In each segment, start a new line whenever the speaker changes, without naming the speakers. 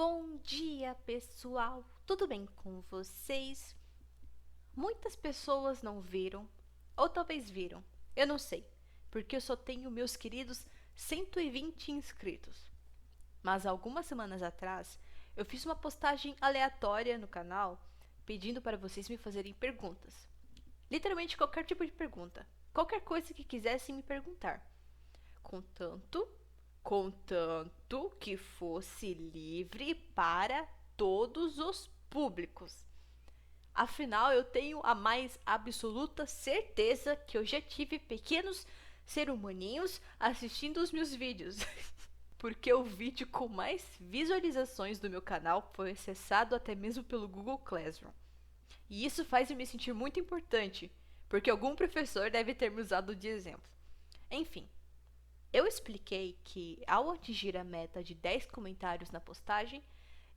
Bom dia, pessoal! Tudo bem com vocês? Muitas pessoas não viram, ou talvez viram, eu não sei, porque eu só tenho meus queridos 120 inscritos. Mas algumas semanas atrás, eu fiz uma postagem aleatória no canal pedindo para vocês me fazerem perguntas. Literalmente qualquer tipo de pergunta, qualquer coisa que quisessem me perguntar. Contanto contanto que fosse livre para todos os públicos. Afinal, eu tenho a mais absoluta certeza que eu já tive pequenos ser humaninhos assistindo os meus vídeos. Porque o vídeo com mais visualizações do meu canal foi acessado até mesmo pelo Google Classroom. E isso faz eu me sentir muito importante, porque algum professor deve ter me usado de exemplo. Enfim, eu expliquei que, ao atingir a meta de 10 comentários na postagem,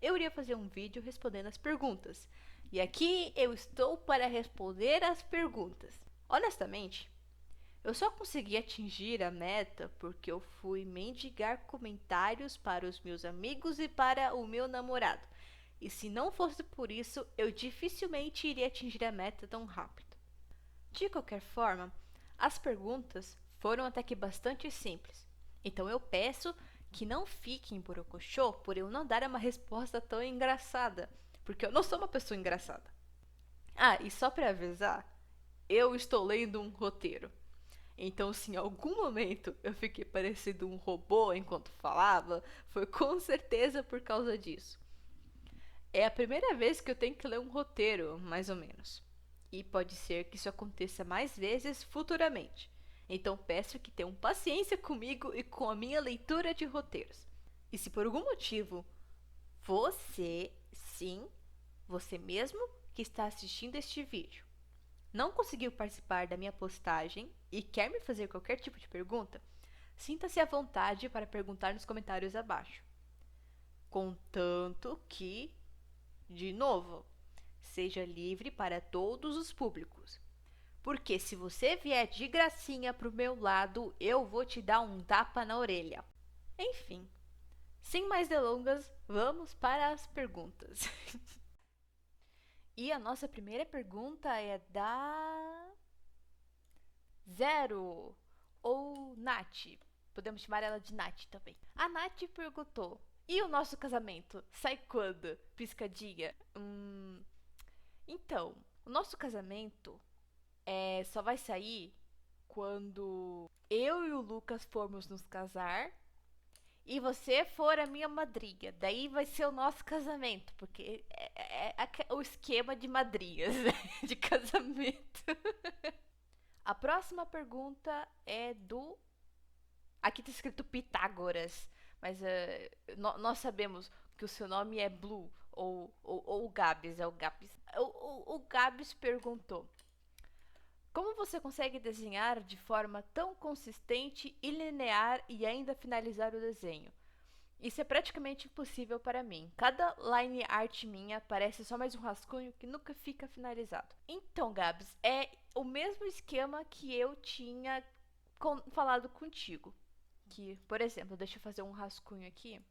eu iria fazer um vídeo respondendo as perguntas. E aqui eu estou para responder as perguntas. Honestamente, eu só consegui atingir a meta porque eu fui mendigar comentários para os meus amigos e para o meu namorado. E se não fosse por isso, eu dificilmente iria atingir a meta tão rápido. De qualquer forma, as perguntas foram até que bastante simples. Então eu peço que não fiquem borocochô por eu não dar uma resposta tão engraçada, porque eu não sou uma pessoa engraçada. Ah, e só para avisar, eu estou lendo um roteiro. Então, se em algum momento eu fiquei parecendo um robô enquanto falava, foi com certeza por causa disso. É a primeira vez que eu tenho que ler um roteiro, mais ou menos. E pode ser que isso aconteça mais vezes futuramente. Então peço que tenham paciência comigo e com a minha leitura de roteiros. E se por algum motivo você, sim, você mesmo que está assistindo este vídeo, não conseguiu participar da minha postagem e quer me fazer qualquer tipo de pergunta, sinta-se à vontade para perguntar nos comentários abaixo. Contanto que, de novo, seja livre para todos os públicos. Porque se você vier de gracinha pro meu lado, eu vou te dar um tapa na orelha. Enfim, sem mais delongas, vamos para as perguntas. E a nossa primeira pergunta é da Zero, ou Nath. Podemos chamar ela de Nath também. A Nath perguntou: e o nosso casamento? Sai quando? Piscadinha. Então, o nosso casamento só vai sair quando eu e o Lucas formos nos casar e você for a minha madrinha. Daí vai ser o nosso casamento, porque é o esquema de madrinhas, de casamento. A próxima pergunta é do. Aqui tá escrito Pitágoras, mas nós sabemos que o seu nome é Blue, ou o Gabs, é o Gabs. O Gabs perguntou: como você consegue desenhar de forma tão consistente e linear e ainda finalizar o desenho? Isso é praticamente impossível para mim. Cada line art minha parece só mais um rascunho que nunca fica finalizado. Então, Gabs, é o mesmo esquema que eu tinha falado contigo. Que, por exemplo, deixa eu fazer um rascunho aqui.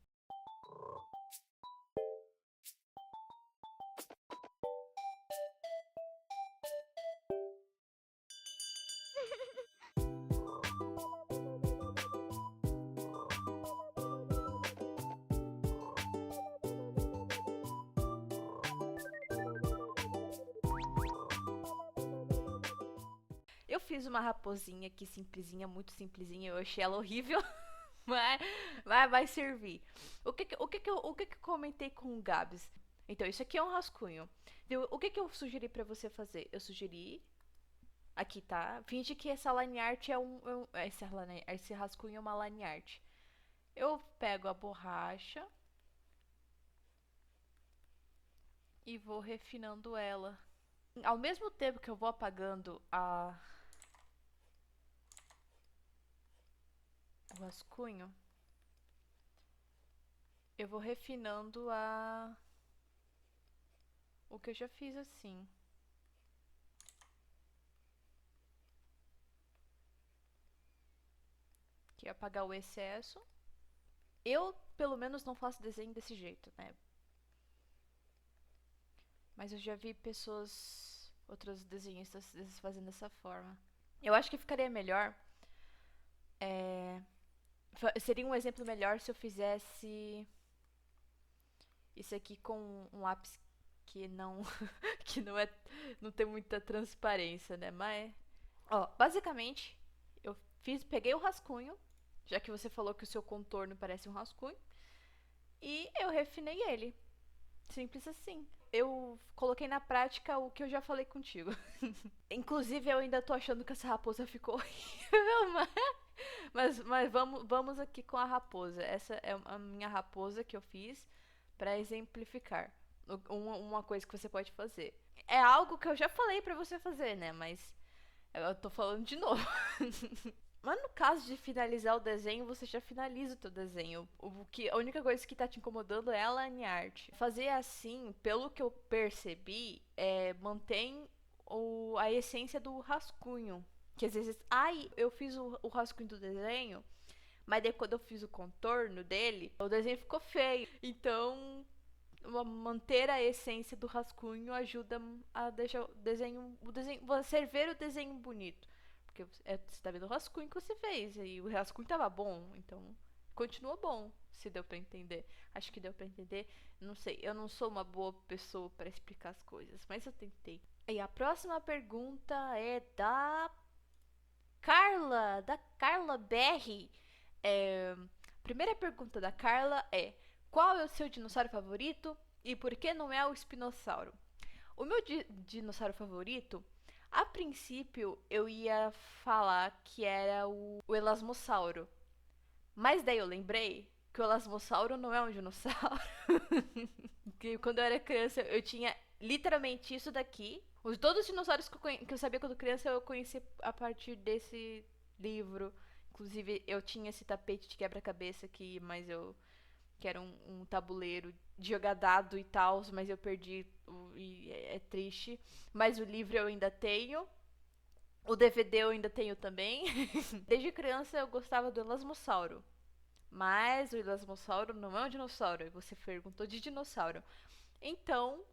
Eu fiz uma raposinha aqui simplesinha, muito simplesinha. Eu achei ela horrível, mas vai servir. O que eu comentei com o Gabs? Então, isso aqui é um rascunho. O que eu sugeri pra você fazer? Eu sugeri. Aqui tá. Finge que essa line art esse rascunho é uma line art. Eu pego a borracha e vou refinando ela. Ao mesmo tempo que eu vou apagando o rascunho, eu vou refinando o que eu já fiz assim. Que é apagar o excesso. Eu pelo menos não faço desenho desse jeito, né? Mas eu já vi pessoas, outros desenhistas fazendo dessa forma. Eu acho que ficaria melhor. É, seria um exemplo melhor se eu fizesse isso aqui com um lápis que não que não tem muita transparência, né? Mas ó, basicamente eu peguei o rascunho, já que você falou que o seu contorno parece um rascunho, e eu refinei ele. Simples assim. Eu coloquei na prática o que eu já falei contigo. Inclusive, eu ainda tô achando que essa raposa ficou horrível, mas vamos aqui com a raposa. Essa é a minha raposa que eu fiz para exemplificar uma coisa que você pode fazer. É algo que eu já falei para você fazer, né? Mas eu tô falando de novo. Mas no caso de finalizar o desenho, você já finaliza o teu desenho. A única coisa que tá te incomodando é a line art. Fazer assim, pelo que eu percebi, mantém a essência do rascunho. Que às vezes, eu fiz o rascunho do desenho, mas daí quando eu fiz o contorno dele, o desenho ficou feio. Então, manter a essência do rascunho ajuda a deixar você ver o desenho bonito. Porque você tá vendo o rascunho que você fez. E o rascunho tava bom. Então, continua bom. Se deu pra entender. Acho que deu pra entender. Não sei. Eu não sou uma boa pessoa para explicar as coisas. Mas eu tentei. E a próxima pergunta é da Carla. Da Carla BR. Primeira pergunta da Carla é: qual é o seu dinossauro favorito? E por que não é o espinossauro? O meu dinossauro favorito, a princípio, eu ia falar que era o Elasmossauro. Mas daí eu lembrei que o Elasmossauro não é um dinossauro. Que quando eu era criança, eu tinha literalmente isso daqui. Todos os dinossauros que eu sabia quando criança, eu conheci a partir desse livro. Inclusive, eu tinha esse tapete de quebra-cabeça aqui, mas eu que era um tabuleiro de jogar dado e tal, mas eu perdi e é triste. Mas o livro eu ainda tenho. O DVD eu ainda tenho também. Desde criança eu gostava do Elasmossauro. Mas o Elasmossauro não é um dinossauro. Você perguntou de dinossauro. Então,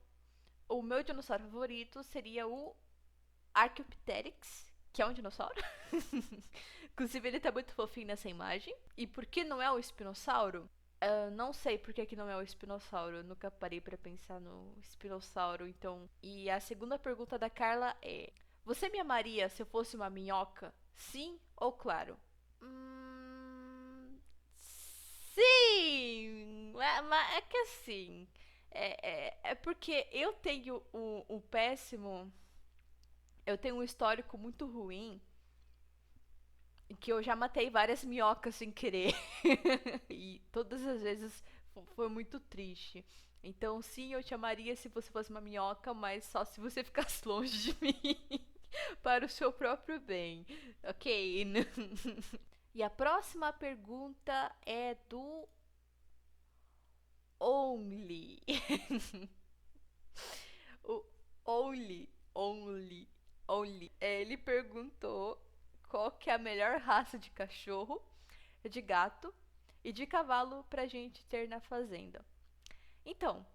o meu dinossauro favorito seria o Archaeopteryx, que é um dinossauro. Inclusive, ele tá muito fofinho nessa imagem. E por que não é o espinossauro? Não sei por que não é o espinossauro. Eu nunca parei pra pensar no espinossauro, então. E a segunda pergunta da Carla é: você me amaria se eu fosse uma minhoca? Sim ou claro? Sim! Mas é que assim. É porque eu tenho um péssimo. Eu tenho um histórico muito ruim que eu já matei várias minhocas sem querer. E todas as vezes foi muito triste. Então, sim, eu te amaria se você fosse uma minhoca, mas só se você ficasse longe de mim. Para o seu próprio bem. Ok? E a próxima pergunta é do Only. O Only. Ele perguntou qual que é a melhor raça de cachorro, de gato e de cavalo pra gente ter na fazenda. Então,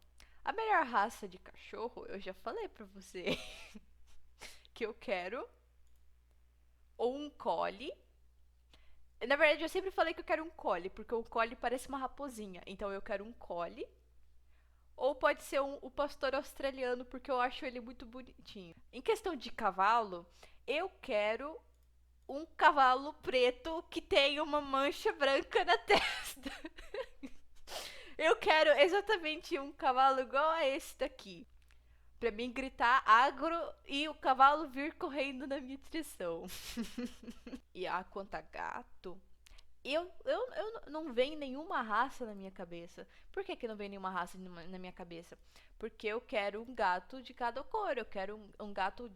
a melhor raça de cachorro, eu já falei pra você que eu quero ou um collie. Na verdade, eu sempre falei que eu quero um collie, porque o collie parece uma raposinha. Então eu quero um collie. Ou pode ser o pastor australiano, porque eu acho ele muito bonitinho. Em questão de cavalo, eu quero um cavalo preto que tem uma mancha branca na testa. Eu quero exatamente um cavalo igual a esse daqui. Pra mim gritar agro e o cavalo vir correndo na minha direção. E quanto a gato, eu não vem nenhuma raça na minha cabeça. Por que não vem nenhuma raça na minha cabeça? Porque eu quero um gato de cada cor. Eu quero um gato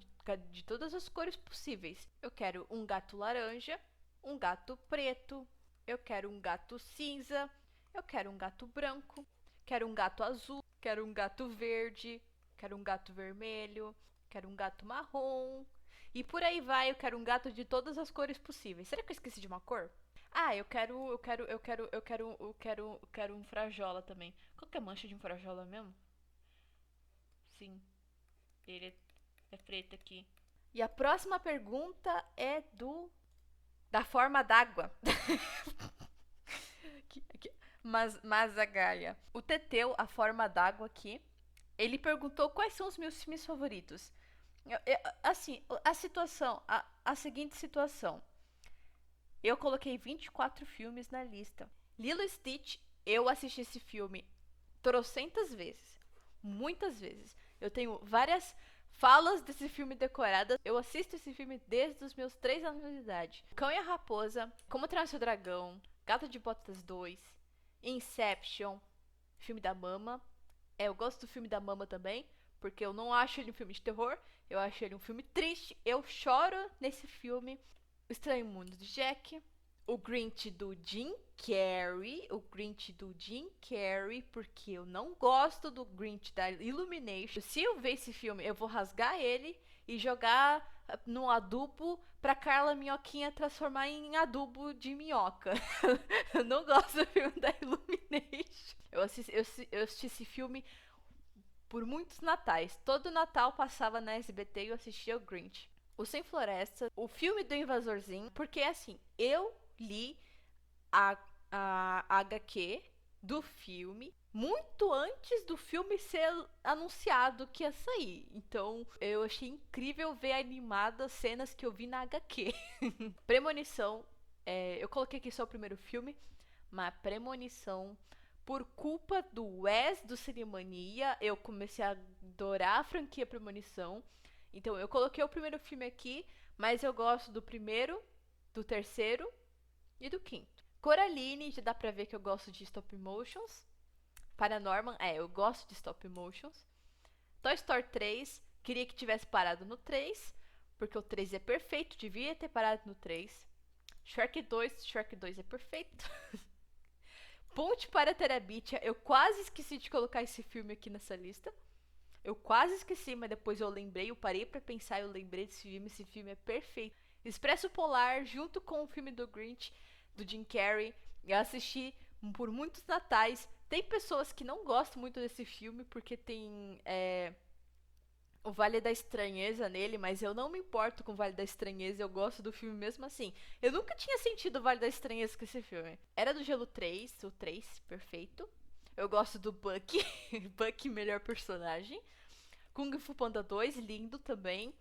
de todas as cores possíveis. Eu quero um gato laranja, um gato preto, eu quero um gato cinza, eu quero um gato branco, quero um gato azul, quero um gato verde, quero um gato vermelho, quero um gato marrom. E por aí vai, eu quero um gato de todas as cores possíveis. Será que eu esqueci de uma cor? Ah, eu quero um frajola também. Qual que é a mancha de um frajola mesmo? Sim, ele é preto aqui. E a próxima pergunta é do da forma d'água. Mas a Gaia. O Teteu, a forma d'água aqui, ele perguntou quais são os meus filmes favoritos. Assim, a seguinte situação. Eu coloquei 24 filmes na lista. Lilo e Stitch, eu assisti esse filme trocentas vezes. Muitas vezes. Eu tenho várias falas desse filme decoradas. Eu assisto esse filme desde os meus 3 anos de idade. Cão e a Raposa, Como Treinar Seu Dragão, Gato de Botas 2, Inception, filme da Mama. Eu gosto do filme da Mama também, porque eu não acho ele um filme de terror, eu acho ele um filme triste. Eu choro nesse filme. O Estranho Mundo de Jack, o Grinch do Jim Carrey, porque eu não gosto do Grinch da Illumination. Se eu ver esse filme, eu vou rasgar ele e jogar no adubo pra Carla Minhoquinha transformar em adubo de minhoca. Eu não gosto do filme da Illumination. Eu assisti esse filme por muitos natais. Todo Natal passava na SBT e eu assistia o Grinch. O Sem Floresta, o filme do Invasorzinho, porque assim, eu li a, a HQ do filme muito antes do filme ser anunciado que ia sair. Então, eu achei incrível ver animadas cenas que eu vi na HQ. Premonição, eu coloquei aqui só o primeiro filme, mas Premonição, por culpa do Wes do Cinemania, eu comecei a adorar a franquia Premonição. Então, eu coloquei o primeiro filme aqui, mas eu gosto do primeiro, do terceiro e do quinto. Coraline, já dá pra ver que eu gosto de stop motions. Paranorman, eu gosto de stop motions. Toy Story 3, queria que tivesse parado no 3, porque o 3 é perfeito, devia ter parado no 3. Shrek 2 é perfeito. Ponte para Terabitia, eu quase esqueci de colocar esse filme aqui nessa lista. Eu quase esqueci, mas depois eu lembrei, eu parei pra pensar, eu lembrei desse filme, esse filme é perfeito. Expresso Polar, junto com o filme do Grinch, do Jim Carrey, eu assisti por muitos natais. Tem pessoas que não gostam muito desse filme, porque tem o Vale da Estranheza nele, mas eu não me importo com o Vale da Estranheza, eu gosto do filme mesmo assim. Eu nunca tinha sentido o Vale da Estranheza com esse filme. Era do Gelo 3, o 3, perfeito. Eu gosto do Bucky, Bucky, melhor personagem. Kung Fu Panda 2, lindo também.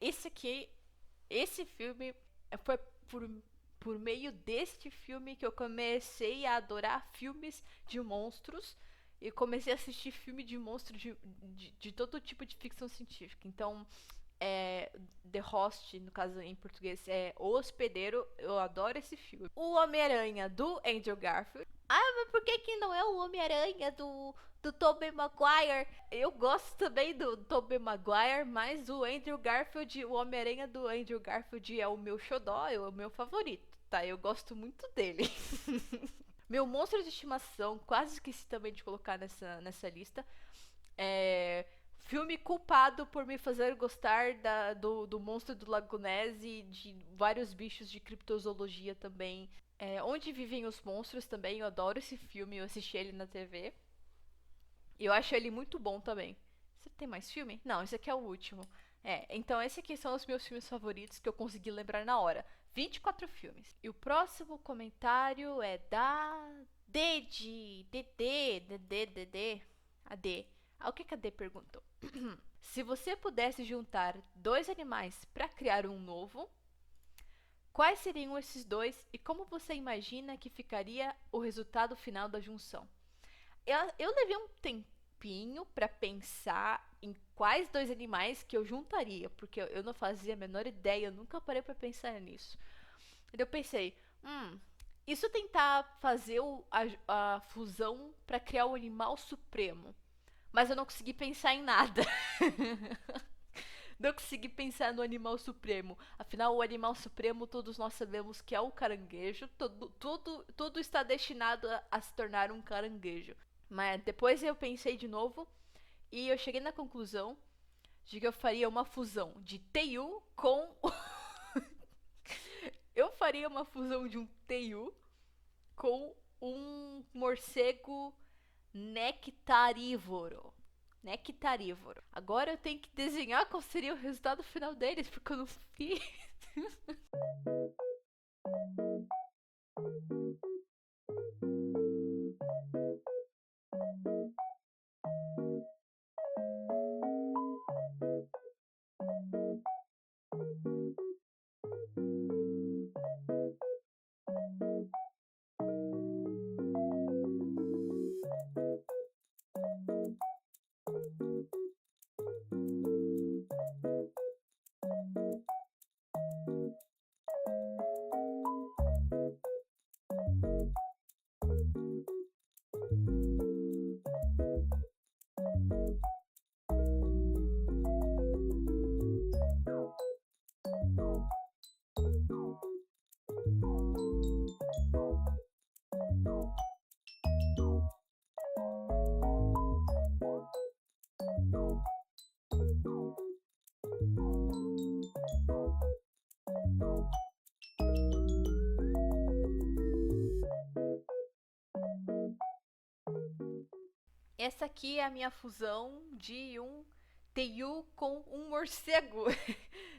Esse filme foi por meio deste filme que eu comecei a adorar filmes de monstros e comecei a assistir filme de monstros de todo tipo de ficção científica. Então, The Host, no caso em português, é O Hospedeiro. Eu adoro esse filme. O Homem-Aranha, do Andrew Garfield. Ah, mas por que não é o Homem-Aranha do Tobey Maguire? Eu gosto também do Tobey Maguire, mas o Andrew Garfield, o Homem-Aranha do Andrew Garfield é o meu xodó, é o meu favorito, tá? Eu gosto muito dele. Meu monstro de estimação, quase esqueci também de colocar nessa lista. Filme culpado por me fazer gostar do monstro do Lago Ness e de vários bichos de criptozoologia também. Onde Vivem os Monstros também, eu adoro esse filme, eu assisti ele na TV. E eu acho ele muito bom também. Você tem mais filme? Não, esse aqui é o último. Então esses aqui são os meus filmes favoritos que eu consegui lembrar na hora. 24 filmes. E o próximo comentário é da Dedê. A D. O que a D perguntou? Se você pudesse juntar dois animais para criar um novo, quais seriam esses dois e como você imagina que ficaria o resultado final da junção? Eu levei um tempinho para pensar em quais dois animais que eu juntaria, porque eu não fazia a menor ideia, eu nunca parei para pensar nisso. E eu pensei, isso tentar fazer a fusão para criar o animal supremo. Mas eu não consegui pensar em nada. Não consegui pensar no animal supremo. Afinal, o animal supremo, todos nós sabemos que é o caranguejo. Tudo está destinado a se tornar um caranguejo. Mas depois eu pensei de novo e eu cheguei na conclusão de que eu faria uma fusão de Teiu com... faria uma fusão de um teiu com um morcego nectarívoro. Nectarívoro. Agora eu tenho que desenhar qual seria o resultado final deles, porque eu não fiz. Essa aqui é a minha fusão de um teiu com um morcego.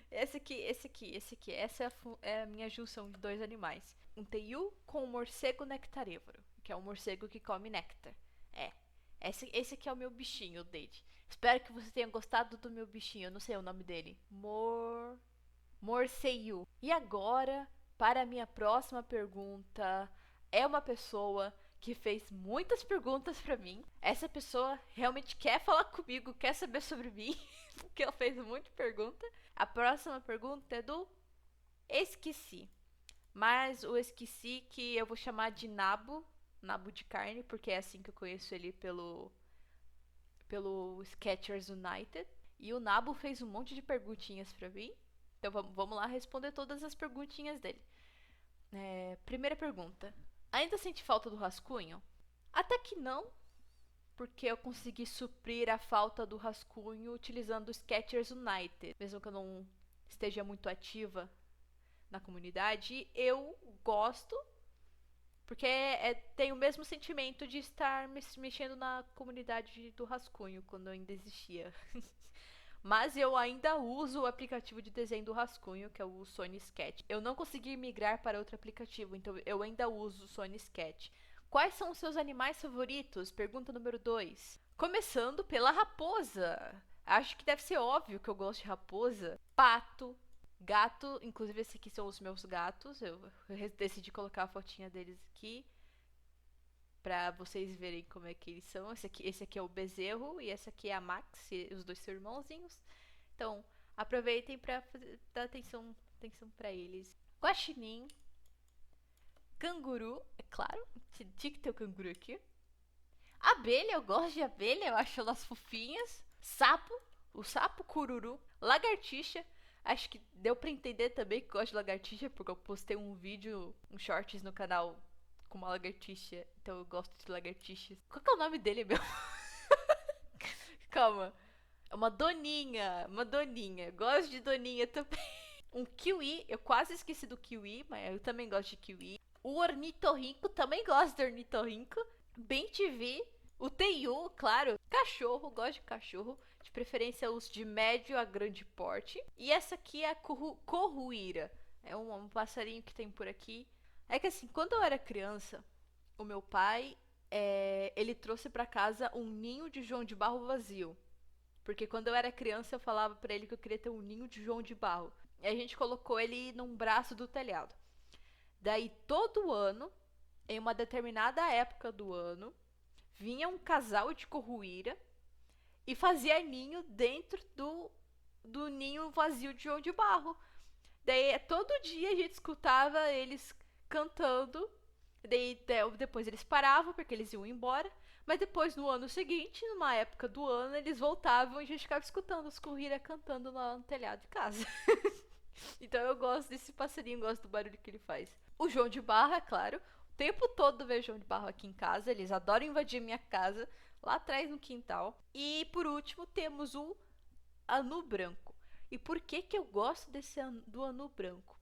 Esse aqui. Essa é a minha junção de dois animais. Um teiu com um morcego nectarívoro, que é um morcego que come néctar. É. Esse aqui é o meu bichinho, Dade. Espero que você tenha gostado do meu bichinho. Eu não sei o nome dele. Morceiu. E agora, para a minha próxima pergunta, é uma pessoa que fez muitas perguntas para mim. Essa pessoa realmente quer falar comigo, quer saber sobre mim, porque ela fez muita pergunta. A próxima pergunta é do Esqueci. Mas o Esqueci que eu vou chamar de Nabo, Nabo de carne, porque é assim que eu conheço ele pelo Skechers United. E o Nabo fez um monte de perguntinhas para mim. Então vamos lá responder todas as perguntinhas dele. Primeira pergunta. Ainda sente falta do rascunho? Até que não, porque eu consegui suprir a falta do rascunho utilizando o Skechers United. Mesmo que eu não esteja muito ativa na comunidade, eu gosto, porque tem o mesmo sentimento de estar mexendo na comunidade do rascunho, quando eu ainda existia. Mas eu ainda uso o aplicativo de desenho do rascunho, que é o Sony Sketch. Eu não consegui migrar para outro aplicativo, então eu ainda uso o Sony Sketch. Quais são os seus animais favoritos? Pergunta número 2. Começando pela raposa. Acho que deve ser óbvio que eu gosto de raposa. Pato, gato, inclusive esses aqui são os meus gatos. Eu decidi colocar a fotinha deles aqui para vocês verem como é que eles são. Esse aqui é o Bezerro e esse aqui é a Max, os dois são irmãozinhos. Então, aproveitem para dar atenção para eles. Guaxinim, canguru, é claro, tinha que ter o canguru aqui. Abelha, eu gosto de abelha, eu acho elas fofinhas. Sapo, o sapo cururu, lagartixa. Acho que deu pra entender também que eu gosto de lagartixa, porque eu postei um vídeo, um shorts no canal com uma lagartixa, então eu gosto de lagartixas. Qual que é o nome dele mesmo? Calma. É uma doninha. Gosto de doninha também. Um kiwi, eu quase esqueci do kiwi, mas eu também gosto de kiwi. O ornitorrinco, também gosto de ornitorrinco. Bem TV. O teiu, claro. Cachorro, gosto de cachorro. De preferência os de médio a grande porte. E essa aqui é a corruíra. É um passarinho que tem por aqui. É que assim, quando eu era criança, o meu pai, ele trouxe pra casa um ninho de João de Barro vazio. Porque quando eu era criança, eu falava pra ele que eu queria ter um ninho de João de Barro. E a gente colocou ele num braço do telhado. Daí, todo ano, em uma determinada época do ano, vinha um casal de corruíra e fazia ninho dentro do ninho vazio de João de Barro. Daí, todo dia a gente escutava eles cantando. Daí, depois eles paravam porque eles iam embora. Mas depois, no ano seguinte, numa época do ano, eles voltavam e a gente ficava escutando os corrida cantando lá no telhado de casa. Então eu gosto desse passarinho, gosto do barulho que ele faz. O João de Barro, é claro. O tempo todo eu vejo João de Barro aqui em casa. Eles adoram invadir minha casa, lá atrás no quintal. E por último, temos o anu branco. E por que eu gosto do anu branco?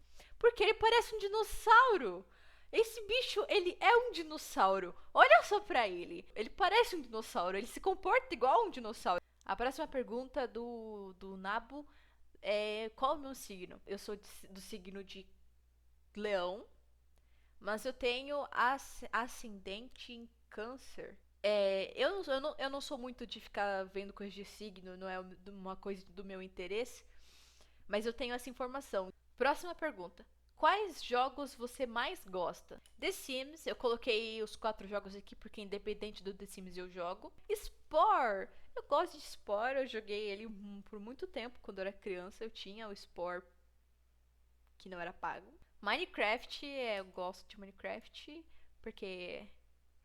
Porque ele parece um dinossauro. Esse bicho, ele é um dinossauro. Olha só pra ele. Ele parece um dinossauro. Ele se comporta igual um dinossauro. A próxima pergunta do Nabo é: qual é o meu signo? Eu sou do signo de Leão, mas eu tenho ascendente em Câncer. Eu não sou muito de ficar vendo coisas de signo, não é uma coisa do meu interesse, mas eu tenho essa informação. Próxima pergunta. Quais jogos você mais gosta? The Sims, eu coloquei os 4 jogos aqui porque independente do The Sims eu jogo. Spore, eu gosto de Spore, eu joguei ele por muito tempo, quando eu era criança eu tinha o Spore que não era pago. Minecraft, eu gosto de Minecraft, porque...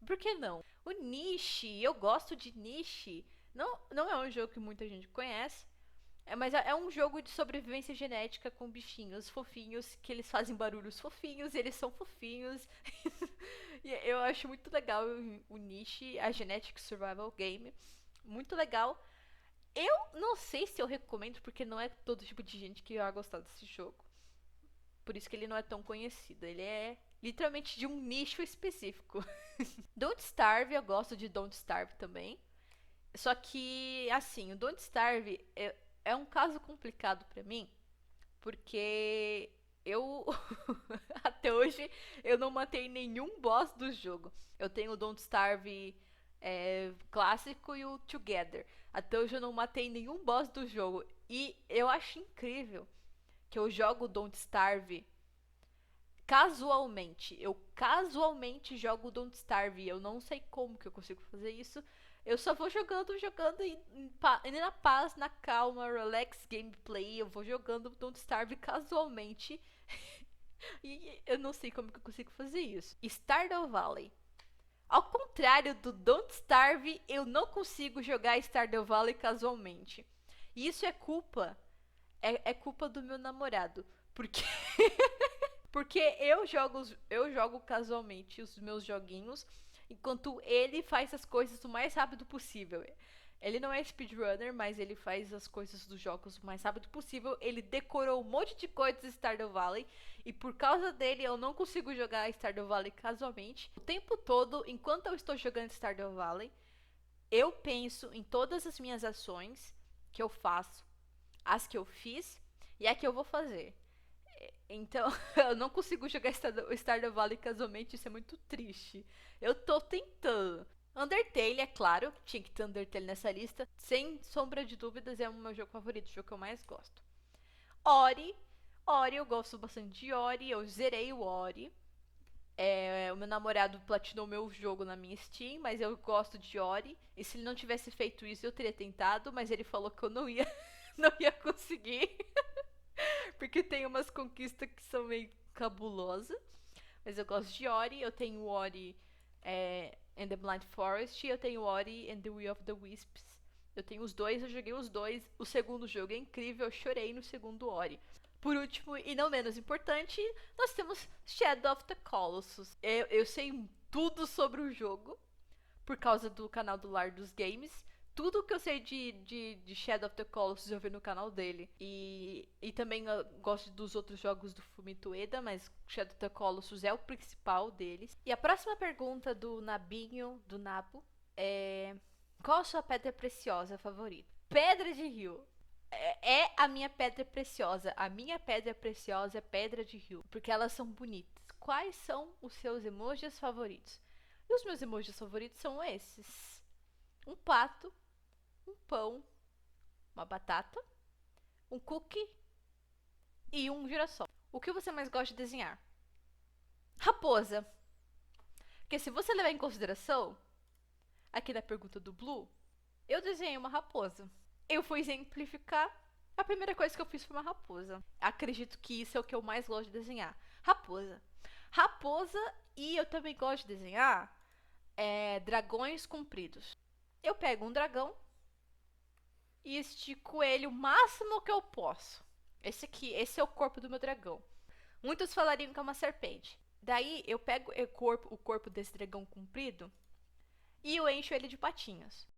Por que não? O Niche, eu gosto de Niche. Não é um jogo que muita gente conhece, mas é um jogo de sobrevivência genética com bichinhos fofinhos, que eles fazem barulhos fofinhos, e eles são fofinhos. E eu acho muito legal o Niche, a Genetic Survival Game. Muito legal. Eu não sei se eu recomendo, porque não é todo tipo de gente que vai gostar desse jogo. Por isso que ele não é tão conhecido. Ele é literalmente de um nicho específico. Don't Starve, eu gosto de Don't Starve também. Só que, assim, o Don't Starve é um caso complicado pra mim, porque eu até hoje eu não matei nenhum boss do jogo. Eu tenho o Don't Starve clássico e o Together. Até hoje eu não matei nenhum boss do jogo. E eu acho incrível que eu jogo Don't Starve casualmente. Eu casualmente jogo Don't Starve. Eu não sei como que eu consigo fazer isso. Eu só vou jogando e na paz, na calma, relax gameplay. Eu vou jogando Don't Starve casualmente. E eu não sei como que eu consigo fazer isso. Stardew Valley. Ao contrário do Don't Starve, eu não consigo jogar Stardew Valley casualmente. E isso é culpa. É culpa do meu namorado. Porque Porque eu jogo casualmente os meus joguinhos, enquanto ele faz as coisas o mais rápido possível. Ele não é speedrunner, mas ele faz as coisas dos jogos o mais rápido possível. Ele decorou um monte de coisas em Stardew Valley. E por causa dele, eu não consigo jogar Stardew Valley casualmente. O tempo todo, enquanto eu estou jogando Stardew Valley, eu penso em todas as minhas ações que eu faço, as que eu fiz e a que eu vou fazer. Então, eu não consigo jogar Stardew Valley casualmente, isso é muito triste. Eu tô tentando. Undertale, é claro, tinha que ter Undertale nessa lista. Sem sombra de dúvidas, é o meu jogo favorito, o jogo que eu mais gosto. Ori. Ori, eu gosto bastante de Ori, eu zerei o Ori. O meu namorado platinou meu jogo na minha Steam, mas eu gosto de Ori. E se ele não tivesse feito isso, eu teria tentado, mas ele falou que eu não ia, não ia conseguir. Porque tem umas conquistas que são meio cabulosas. Mas eu gosto de Ori. Eu tenho Ori and the Blind Forest. E eu tenho Ori and the Will of the Wisps. Eu tenho os dois, eu joguei os dois. O segundo jogo é incrível, eu chorei no segundo Ori. Por último, e não menos importante, nós temos Shadow of the Colossus. Eu sei tudo sobre o jogo por causa do canal do Lar dos Games. Tudo que eu sei de Shadow of the Colossus eu vi no canal dele. E também eu gosto dos outros jogos do Fumito Ueda, mas Shadow of the Colossus é o principal deles. E a próxima pergunta do Nabinho, do Nabo, é: qual a sua pedra preciosa favorita? Pedra de rio. É a minha pedra preciosa. A minha pedra preciosa é pedra de rio, porque elas são bonitas. Quais são os seus emojis favoritos? E os meus emojis favoritos são esses: um pato, um pão, uma batata, um cookie e um girassol. O que você mais gosta de desenhar? Raposa. Porque se você levar em consideração, aqui na pergunta do Blue, eu desenhei uma raposa. Eu fui exemplificar, a primeira coisa que eu fiz foi uma raposa. Acredito que isso é o que eu mais gosto de desenhar. Raposa. Raposa, e eu também gosto de desenhar dragões compridos. Eu pego um dragão e estico ele o máximo que eu posso. Esse é o corpo do meu dragão. Muitos falariam que é uma serpente. Daí eu pego o corpo desse dragão comprido e eu encho ele de patinhas.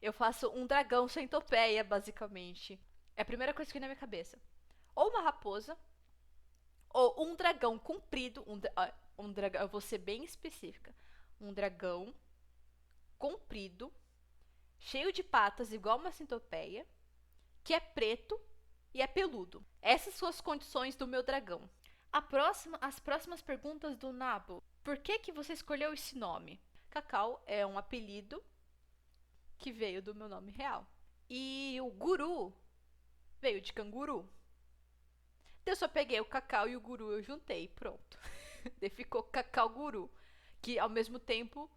Eu faço um dragão centopeia, basicamente. É a primeira coisa que vem na minha cabeça. Ou uma raposa, ou um dragão comprido. Um dragão, eu vou ser bem específica. Um dragão comprido, cheio de patas, igual uma centopeia, que é preto e é peludo. Essas são as condições do meu dragão. As próximas perguntas do Nabo. Por que você escolheu esse nome? Cacau é um apelido que veio do meu nome real. E o guru veio de canguru. Então eu só peguei o cacau e o guru eu juntei, pronto. Daí ficou cacau guru, que ao mesmo tempo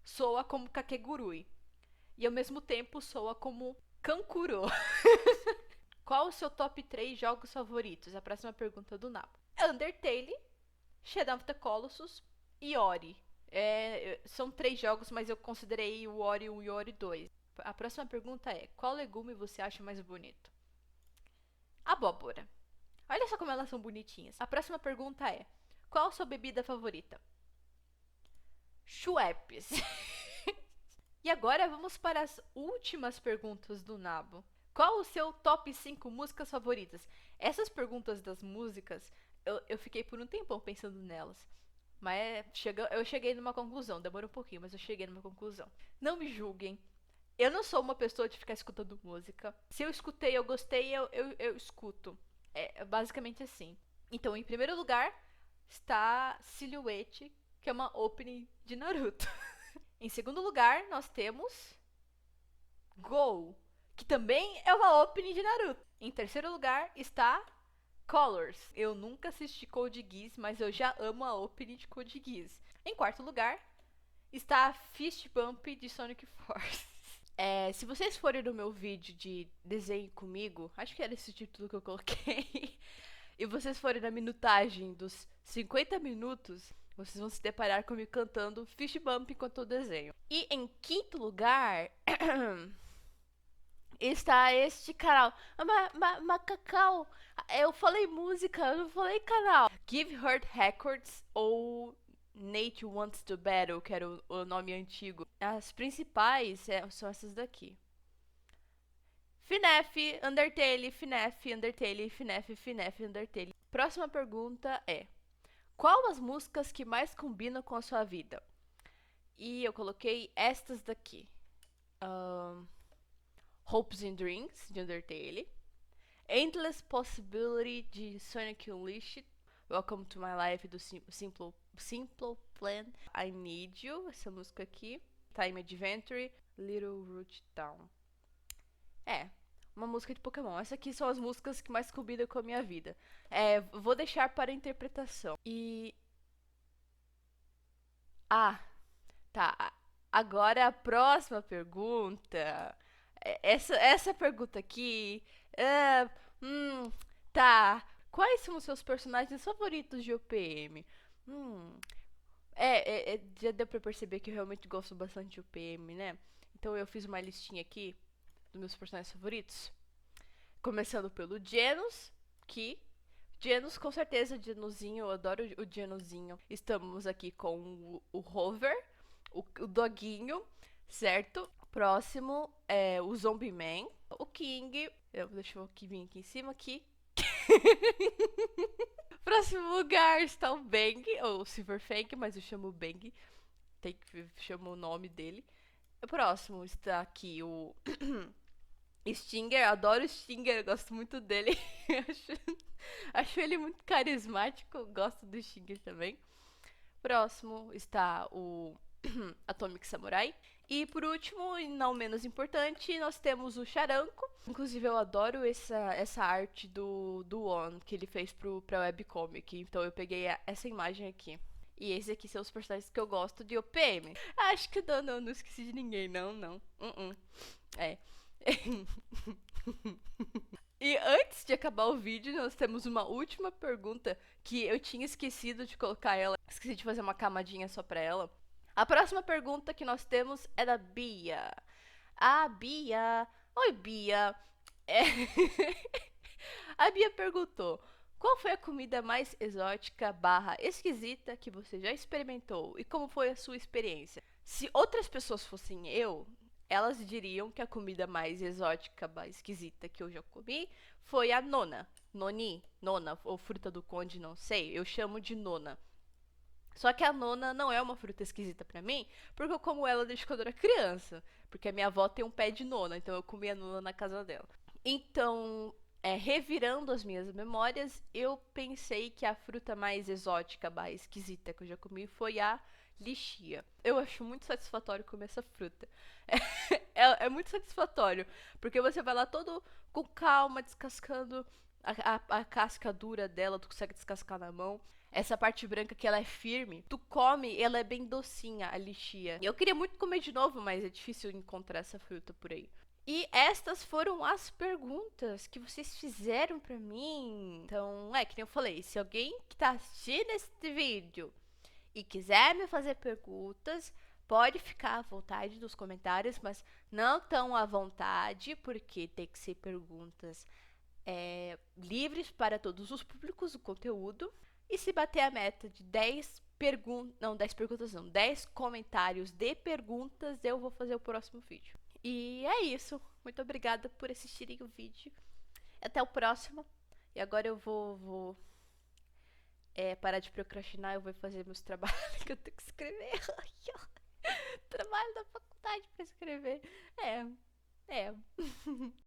soa como kakegurui. E ao mesmo tempo soa como kankuro. Qual o seu top 3 jogos favoritos? A próxima pergunta do Nabo. Undertale, Shadow of the Colossus e Ori. São 3 jogos, mas eu considerei o Ori 1 e o Ori 2. A próxima pergunta é: qual legume você acha mais bonito? Abóbora. Olha só como elas são bonitinhas. A próxima pergunta é: qual a sua bebida favorita? Schweppes. E agora vamos para as últimas perguntas do Nabo. Qual o seu top 5 músicas favoritas? Essas perguntas das músicas, eu fiquei por um tempão pensando nelas. Mas eu cheguei numa conclusão. Demora um pouquinho, mas eu cheguei numa conclusão. Não me julguem. Eu não sou uma pessoa de ficar escutando música. Se eu escutei, eu gostei, eu escuto. É basicamente assim. Então, em primeiro lugar, está Silhouette, que é uma opening de Naruto. Em segundo lugar, nós temos Go, que também é uma opening de Naruto. Em terceiro lugar está Colors. Eu nunca assisti Code Geass, mas eu já amo a opening de Code Geass. Em quarto lugar está Fist Bump de Sonic Force. Se vocês forem no meu vídeo de desenho comigo, acho que era esse título que eu coloquei, e vocês forem na minutagem dos 50 minutos, vocês vão se deparar comigo cantando Fish Bump enquanto eu desenho. E em quinto lugar está este canal. Macacau, eu falei música, eu não falei canal. Give Her Records ou Nate Wants to Battle, que era o nome antigo. As principais são essas daqui. FNAF, Undertale, FNAF, Undertale, FNAF, FNAF, Undertale. Próxima pergunta é: qual as músicas que mais combinam com a sua vida? E eu coloquei estas daqui. Hopes and Dreams, de Undertale. Endless Possibility, de Sonic Unleashed. Welcome to My Life, do Simple Plan. I Need You, essa música aqui. Time Adventure, Little Root Town. Uma música de Pokémon. Essas aqui são as músicas que mais combinam com a minha vida. Vou deixar para a interpretação. Tá. Agora a próxima pergunta. Essa pergunta aqui. Tá. Quais são os seus personagens favoritos de OPM? Já deu pra perceber que eu realmente gosto bastante de OPM, né? Então eu fiz uma listinha aqui dos meus personagens favoritos. Começando pelo Genos, Genos, com certeza, Genozinho, eu adoro o Genozinho. Estamos aqui com o Hover, o Doguinho, certo? Próximo é o Zombie Man, o King. Deixa eu vir aqui em cima aqui. Próximo lugar está o Bang, ou Silverfang, mas eu chamo Bang. Chamo o nome dele. Próximo está aqui o Stinger, adoro o Stinger, gosto muito dele. acho ele muito carismático, gosto do Stinger também. Próximo está o Atomic Samurai. E por último, e não menos importante, nós temos o Charanco. Inclusive eu adoro essa arte do On que ele fez pra webcomic. Então eu peguei essa imagem aqui. E esses aqui são os personagens que eu gosto de OPM. Acho que não esqueci de ninguém, não. E antes de acabar o vídeo, nós temos uma última pergunta que eu tinha esquecido de colocar ela. Esqueci de fazer uma camadinha só pra ela. A próxima pergunta que nós temos é da Bia. Bia. Oi, Bia. A Bia perguntou: qual foi a comida mais exótica / esquisita que você já experimentou? E como foi a sua experiência? Se outras pessoas fossem eu, Elas diriam que a comida mais exótica, mais esquisita que eu já comi foi a nona. Noni, nona, ou fruta do conde, não sei. Eu chamo de nona. Só que a nona não é uma fruta esquisita pra mim, porque eu como ela desde quando eu era criança. Porque a minha avó tem um pé de nona, então eu comia nona na casa dela. Então, revirando as minhas memórias, eu pensei que a fruta mais exótica, mais esquisita que eu já comi foi a lixia. Eu acho muito satisfatório comer essa fruta. É muito satisfatório, porque você vai lá todo com calma, descascando a casca dura dela, tu consegue descascar na mão. Essa parte branca que ela é firme, tu come, ela é bem docinha, a lixia. Eu queria muito comer de novo, mas é difícil encontrar essa fruta por aí. E estas foram as perguntas que vocês fizeram pra mim. Então, que nem eu falei, se alguém que tá assistindo este vídeo e quiser me fazer perguntas, pode ficar à vontade nos comentários, mas não tão à vontade, porque tem que ser perguntas livres para todos os públicos do conteúdo. E se bater a meta de 10 perguntas, não, 10 perguntas não, 10 comentários de perguntas, eu vou fazer o próximo vídeo. E é isso. Muito obrigada por assistirem o vídeo. Até o próximo. E agora eu vou parar de procrastinar, eu vou fazer meus trabalhos que eu tenho que escrever. Trabalho da faculdade pra escrever. É.